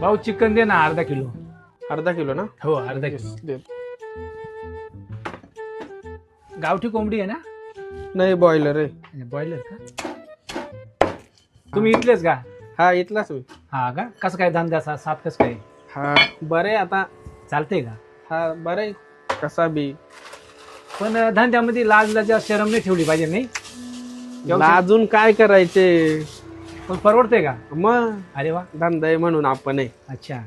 भाऊ चिकन दे ना अर्धा किलो. अर्धा किलो ना? हो अर्धा किलो. दे. गावठी कोंबडी आहे ना? नाही बॉयलर आहे. बॉयलर का? तुम्ही इथलेच का? हा इथलाच मी. हा का? कसं काय धंद्याचा सात कसं काय हा बरं आहे आता. चालतंय का? हा बरं आहे कसा बी. पण धंद्यामध्ये लाज लज्जा शरम नाही ठेवली पाहिजे नाही. अजून काय करायचे पण परवडते का? मग अरे वा. धंदा आहे म्हणून आपण आहे. अच्छा.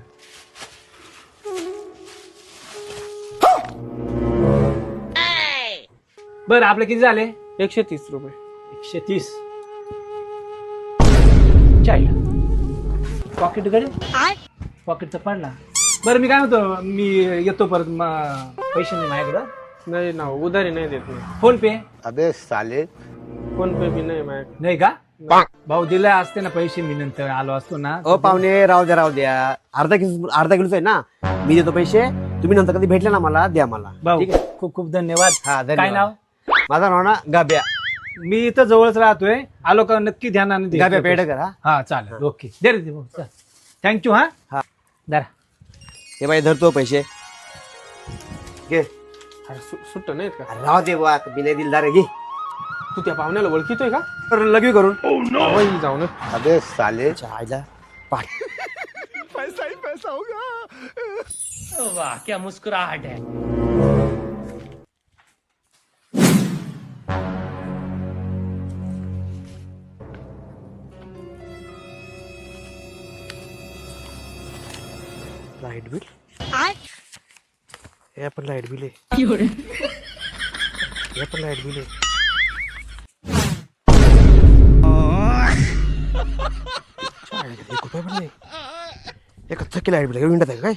बर आपले किती झाले? 130 रुपये. 130. चालेल. पॉकेट कडे पॉकेटचा पडला. बरं मी काय म्हणतो मी येतो परत पैसे नाही माझ्याकडं. नाही ना उधारी नाही देत मी. फोन पे अबे साले. फोन पे बी नाही माझ्याकडे. नाही का? भाऊ दिले असते ना पैसे मी नंतर आलो असतो ना. ओ पाहुणे राहू द्या अर्धा किलोच आहे ना. मी देतो पैसे, तुम्ही नंतर कधी भेटले ना मला द्या मला. भाऊ ठीक आहे? खूप खूप धन्यवाद. हा काय धन्यवाद. नाव? माझं नाव ना गाब्या. मी इथं जवळच राहतोय. आलो का नक्की ध्यानाने दे. गाब्या पेडकर. हा हा चालेल ओके. दे रे भाऊ. थँक्यू. हा हा. दरा. हे बाई धरतो पैसे घे. अरे सुट्ट नाहीत का? अरे राहू दे बा बिले दिलदार आहे, घे. तू त्या पाहुण्याला ओळखीतोय का? तर लगवी करून वही जाऊ ना. अबे साले आयला पाठ. वाह क्या मुस्कुराहट है. Light bill. हे पण लाईट बिल आहे. हे पण लाईट बिल आहे. ₹1 पण नाही. एका थकी लाईट बिल विंडत आहे काय?